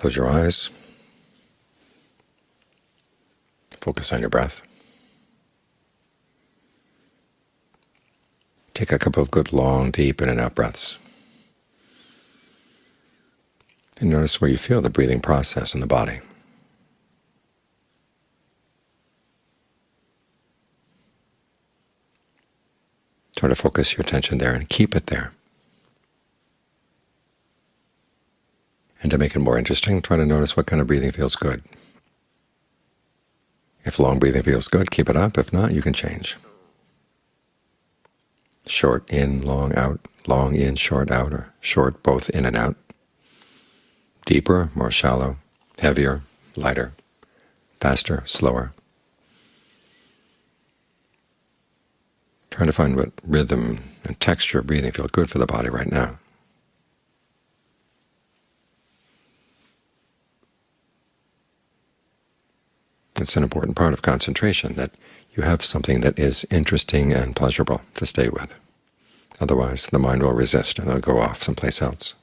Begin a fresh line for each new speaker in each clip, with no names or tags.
Close your eyes. Focus on your breath. Take a couple of good, long, deep in and out breaths. And notice where you feel the breathing process in the body. Try to focus your attention there and keep it there. And to make it more interesting, try to notice what kind of breathing feels good. If long breathing feels good, keep it up. If not, you can change. Short in, long in, short out, or short both in and out. Deeper, more shallow, heavier, lighter, faster, slower. Try to find what rhythm and texture of breathing feel good for the body right now. It's an important part of concentration that you have something that is interesting and pleasurable to stay with. Otherwise, the mind will resist and it'll go off someplace else.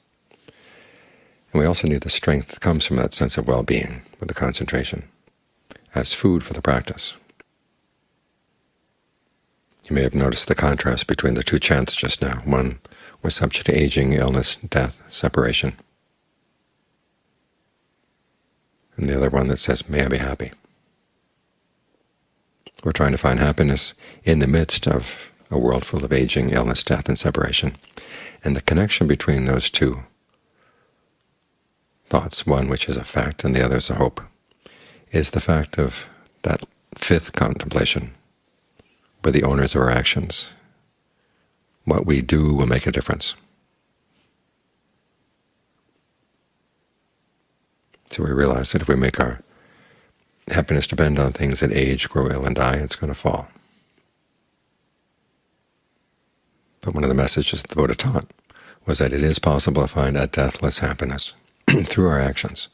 And we also need the strength that comes from that sense of well-being with the concentration as food for the practice. You may have noticed the contrast between the two chants just now. One was subject to aging, illness, death, separation, and the other one that says, "May I be happy." We're trying to find happiness in the midst of a world full of aging, illness, death, and separation. And the connection between those two thoughts, one which is a fact and the other is a hope, is the fact of that fifth contemplation. We're the owners of our actions. What we do will make a difference. So we realize that if we make our happiness depend on things that age, grow ill, and die, it's going to fall. But one of the messages the Buddha taught was that it is possible to find a deathless happiness through our actions.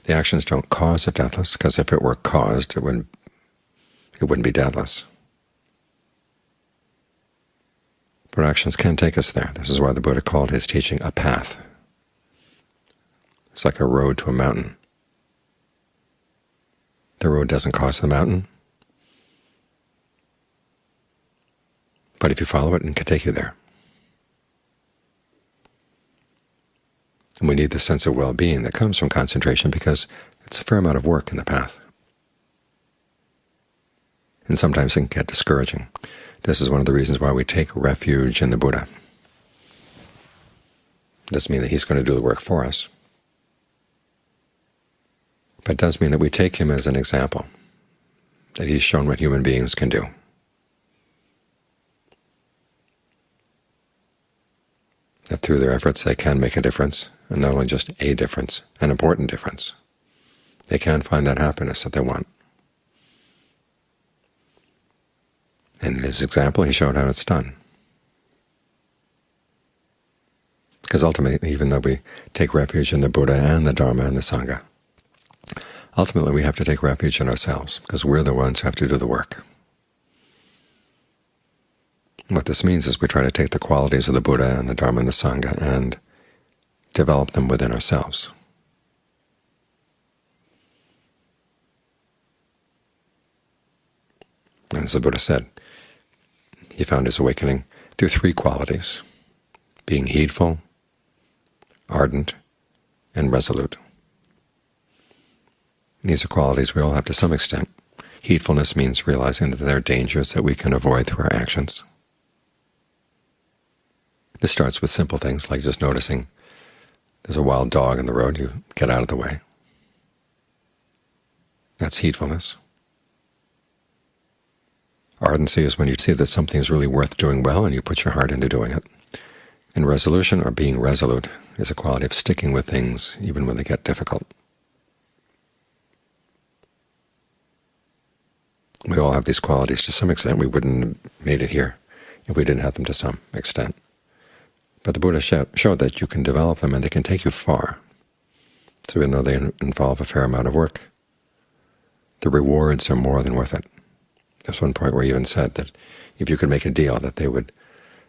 The actions don't cause a deathless, because if it were caused, it wouldn't be deathless. But actions can take us there. This is why the Buddha called his teaching a path. It's like a road to a mountain. The road doesn't cause the mountain, but if you follow it, it can take you there. And we need the sense of well-being that comes from concentration because it's a fair amount of work in the path. And sometimes it can get discouraging. This is one of the reasons why we take refuge in the Buddha. It doesn't mean that he's going to do the work for us, but it does mean that we take him as an example, that he's shown what human beings can do. That through their efforts they can make a difference, and not only just a difference, an important difference. They can find that happiness that they want. And in his example, he showed how it's done. Because ultimately, even though we take refuge in the Buddha and the Dharma and the Sangha, ultimately we have to take refuge in ourselves, because we're the ones who have to do the work. What this means is we try to take the qualities of the Buddha and the Dharma and the Sangha and develop them within ourselves. And as the Buddha said, he found his awakening through three qualities: being heedful, ardent, and resolute. These are qualities we all have to some extent. Heedfulness means realizing that there are dangers that we can avoid through our actions. This starts with simple things like just noticing there's a wild dog in the road, you get out of the way. That's heedfulness. Ardency is when you see that something is really worth doing well and you put your heart into doing it. And resolution, or being resolute, is a quality of sticking with things even when they get difficult. We all have these qualities to some extent. We wouldn't have made it here if we didn't have them to some extent. But the Buddha showed that you can develop them and they can take you far. So even though they involve a fair amount of work, the rewards are more than worth it. There's one point where he even said that if you could make a deal that they would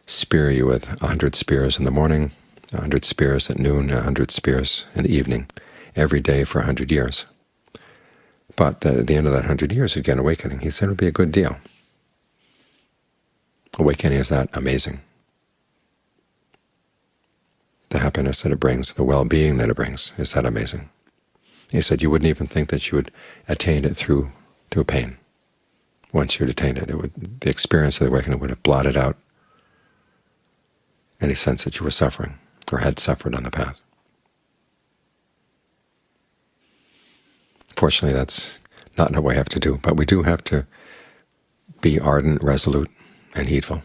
spear you with 100 spears in the morning, 100 spears at noon, 100 spears in the evening, every day for 100 years. But at the end of that 100 years, you'd get an awakening. He said it would be a good deal. Awakening is that amazing. The happiness that it brings, the well-being that it brings, is that amazing. He said you wouldn't even think that you would attain it through pain. Once you'd attained it, the experience of the awakening would have blotted out any sense that you were suffering or had suffered on the path. Fortunately, that's not what we have to do, but we do have to be ardent, resolute, and heedful.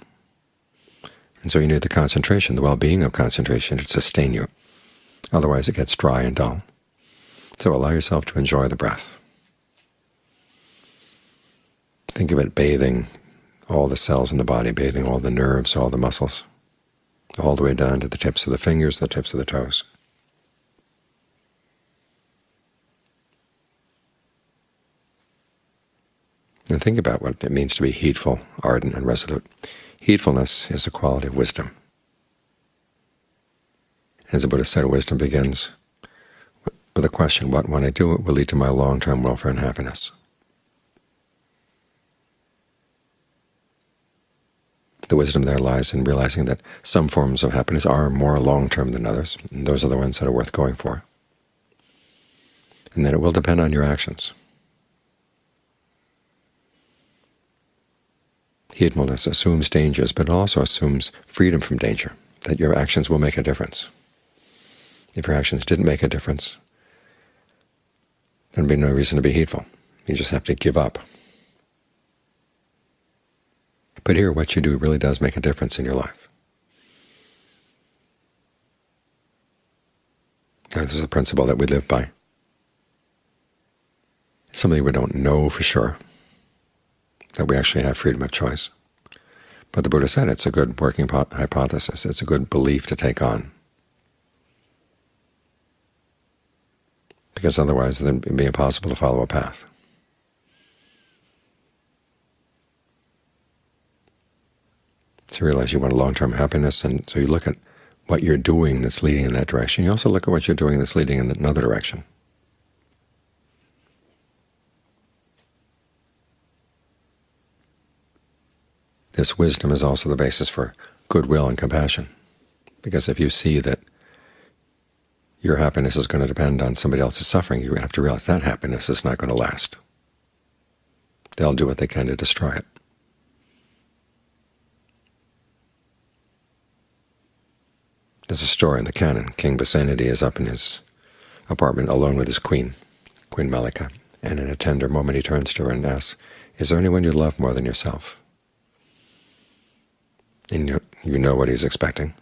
And so you need the concentration, the well-being of concentration to sustain you. Otherwise it gets dry and dull. So allow yourself to enjoy the breath. Think of it bathing all the cells in the body, bathing all the nerves, all the muscles, all the way down to the tips of the fingers, the tips of the toes. And think about what it means to be heedful, ardent, and resolute. Heedfulness is a quality of wisdom. As the Buddha said, wisdom begins with a question, what, when I do it, will lead to my long-term welfare and happiness? The wisdom there lies in realizing that some forms of happiness are more long-term than others, and those are the ones that are worth going for. And that it will depend on your actions. Heedfulness assumes dangers, but it also assumes freedom from danger, that your actions will make a difference. If your actions didn't make a difference, there'd be no reason to be heedful. You just have to give up. But here, what you do really does make a difference in your life. Now, this is a principle that we live by. It's something we don't know for sure, that we actually have freedom of choice. But the Buddha said it's a good working hypothesis. It's a good belief to take on. Because otherwise it would be impossible to follow a path. So you realize you want a long-term happiness, and so you look at what you're doing that's leading in that direction. You also look at what you're doing that's leading in another direction. This wisdom is also the basis for goodwill and compassion, because if you see that your happiness is going to depend on somebody else's suffering, you have to realize that happiness is not going to last. They'll do what they can to destroy it. There's a story in the canon. King Basenadi is up in his apartment alone with his queen, Queen Malika, and in a tender moment he turns to her and asks, "Is there anyone you love more than yourself?" And you know what he's expecting.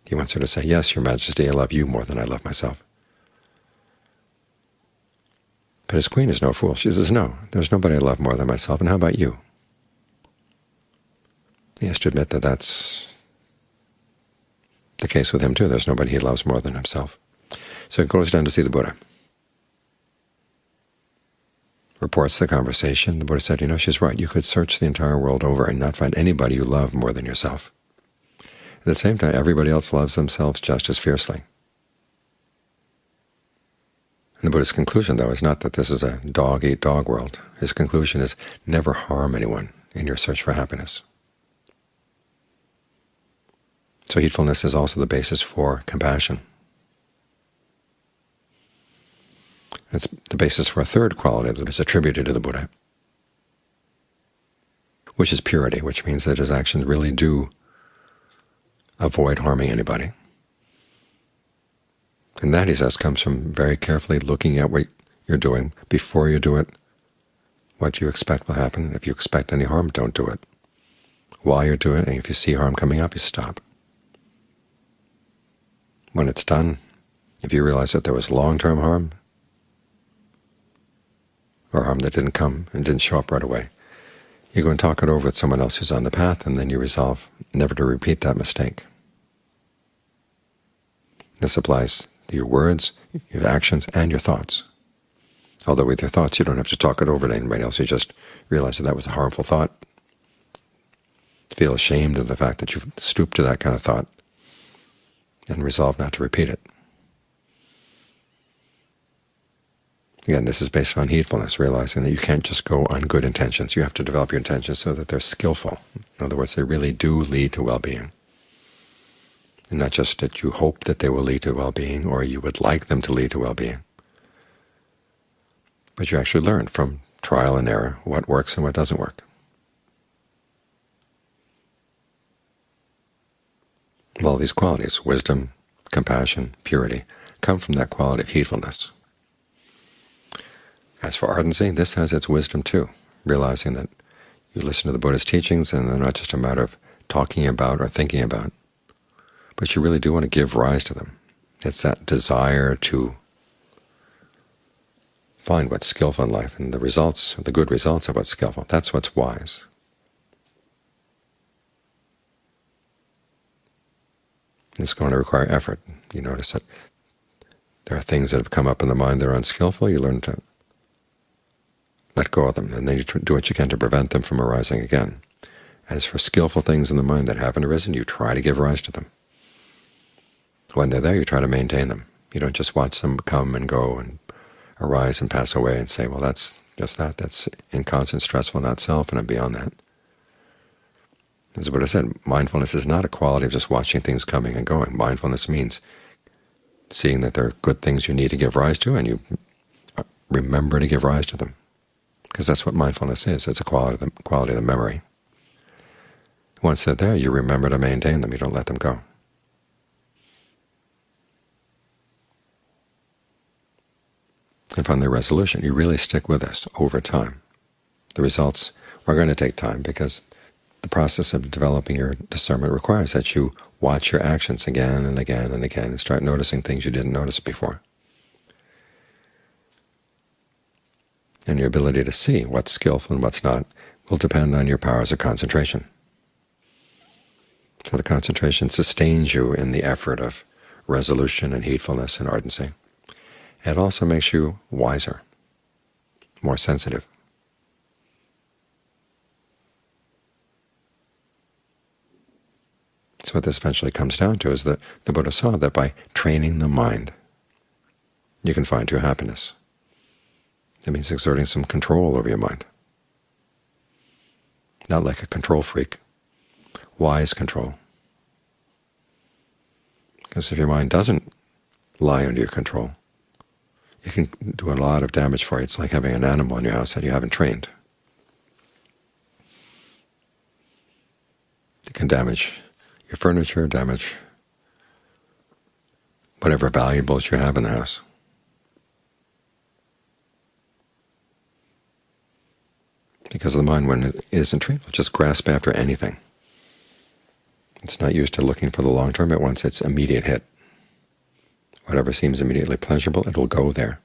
He wants her to say, "Yes, Your Majesty, I love you more than I love myself." But his queen is no fool. She says, "No, there's nobody I love more than myself, and how about you?" He has to admit that that's the case with him too. There's nobody he loves more than himself. So he goes down to see the Buddha. Reports the conversation. The Buddha said, she's right. You could search the entire world over and not find anybody you love more than yourself. At the same time, everybody else loves themselves just as fiercely. And the Buddha's conclusion, though, is not that this is a dog-eat-dog world. His conclusion is never harm anyone in your search for happiness. So heedfulness is also the basis for compassion. It's the basis for a third quality that is attributed to the Buddha, which is purity, which means that his actions really do avoid harming anybody. And that, he says, comes from very carefully looking at what you're doing before you do it, what you expect will happen. If you expect any harm, don't do it. While you're doing it, and if you see harm coming up, you stop. When it's done, if you realize that there was long-term harm, or harm that didn't come and didn't show up right away, you go and talk it over with someone else who's on the path, and then you resolve never to repeat that mistake. This applies to your words, your actions, and your thoughts. Although with your thoughts you don't have to talk it over to anybody else, you just realize that that was a harmful thought, feel ashamed of the fact that you've stooped to that kind of thought, and resolve not to repeat it. Again, this is based on heedfulness, realizing that you can't just go on good intentions. You have to develop your intentions so that they're skillful. In other words, they really do lead to well-being. And not just that you hope that they will lead to well-being or you would like them to lead to well-being, but you actually learn from trial and error what works and what doesn't work. All these qualities, wisdom, compassion, purity, come from that quality of heedfulness. As for ardency, this has its wisdom too, realizing that you listen to the Buddha's teachings and they're not just a matter of talking about or thinking about, but you really do want to give rise to them. It's that desire to find what's skillful in life, and the results, the good results of what's skillful. That's what's wise. It's going to require effort. You notice that there are things that have come up in the mind that are unskillful. You learn to let go of them, and then you do what you can to prevent them from arising again. As for skillful things in the mind that haven't arisen, you try to give rise to them. When they're there, you try to maintain them. You don't just watch them come and go and arise and pass away and say, well, that's just that. That's inconstant, stressful, not self, and I'm beyond that. As the Buddha said, mindfulness is not a quality of just watching things coming and going. Mindfulness means seeing that there are good things you need to give rise to, and you remember to give rise to them, because that's what mindfulness is. It's a quality of the memory. Once they're there, you remember to maintain them. You don't let them go. And from the resolution, you really stick with this over time. The results are going to take time, because the process of developing your discernment requires that you watch your actions again and again and again and start noticing things you didn't notice before. And your ability to see what's skillful and what's not will depend on your powers of concentration. So the concentration sustains you in the effort of resolution and heedfulness and ardency. It also makes you wiser, more sensitive. So what this eventually comes down to is that the Buddha saw that by training the mind, you can find true happiness. It means exerting some control over your mind. Not like a control freak, wise control. Because if your mind doesn't lie under your control, it can do a lot of damage for you. It's like having an animal in your house that you haven't trained. It can damage your furniture, damage whatever valuables you have in the house. Because the mind, when it isn't trained, will just grasp after anything. It's not used to looking for the long term. It wants its immediate hit. Whatever seems immediately pleasurable, it will go there.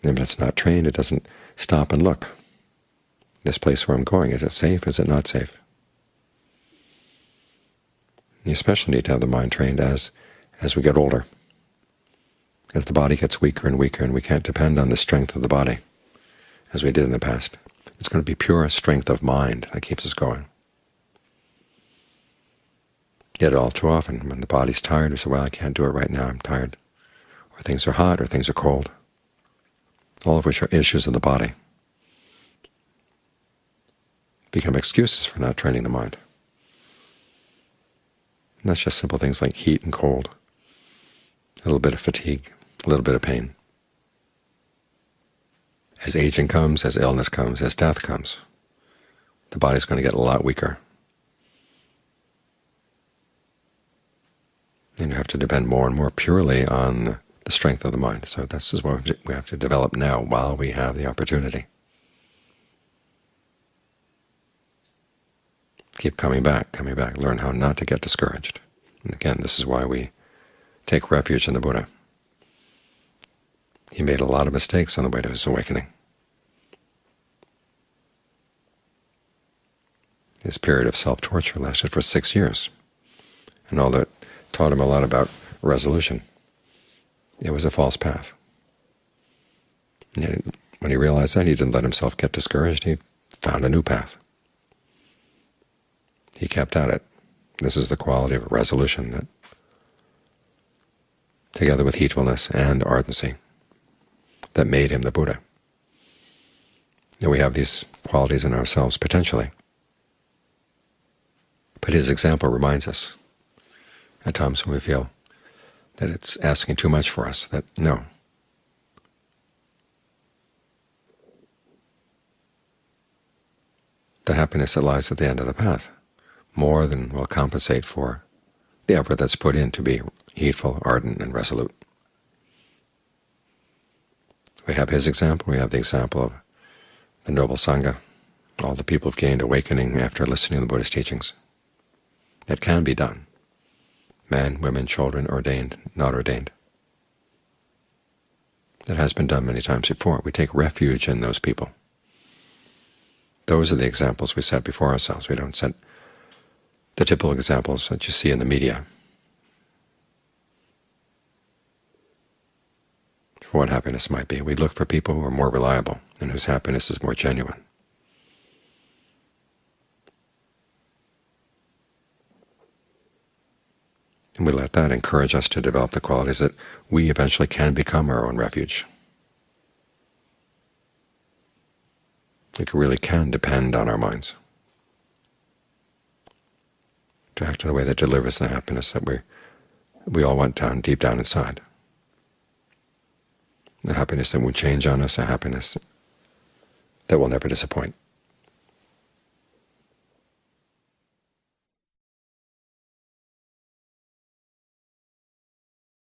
And if it's not trained, it doesn't stop and look. This place where I'm going, is it safe? Is it not safe? You especially need to have the mind trained as we get older, as the body gets weaker and weaker, and we can't depend on the strength of the body as we did in the past. It's going to be pure strength of mind that keeps us going. Yet all too often, when the body's tired, we say, well, I can't do it right now, I'm tired. Or things are hot, or things are cold, all of which are issues of the body, become excuses for not training the mind. And that's just simple things like heat and cold, a little bit of fatigue, a little bit of pain. As aging comes, as illness comes, as death comes, the body's going to get a lot weaker. And you have to depend more and more purely on the strength of the mind. So this is what we have to develop now while we have the opportunity. Keep coming back, learn how not to get discouraged. And again, this is why we take refuge in the Buddha. He made a lot of mistakes on the way to his awakening. His period of self-torture lasted for 6 years, and all that taught him a lot about resolution. It was a false path. And when he realized that, he didn't let himself get discouraged. He found a new path. He kept at it. This is the quality of resolution that together with heedfulness and ardency, that made him the Buddha. And we have these qualities in ourselves potentially. But his example reminds us at times when we feel that it's asking too much for us, that no. The happiness that lies at the end of the path more than will compensate for the effort that's put in to be heedful, ardent, and resolute. We have his example. We have the example of the noble Sangha, all the people who've gained awakening after listening to the Buddha's teachings. That can be done. Men, women, children, ordained, not ordained. That has been done many times before. We take refuge in those people. Those are the examples we set before ourselves. We don't set the typical examples that you see in the media for what happiness might be. We look for people who are more reliable and whose happiness is more genuine. And we let that encourage us to develop the qualities that we eventually can become our own refuge. We really can depend on our minds to act in a way that delivers the happiness that we all want deep down inside. The happiness that won't change on us, a happiness that will never disappoint.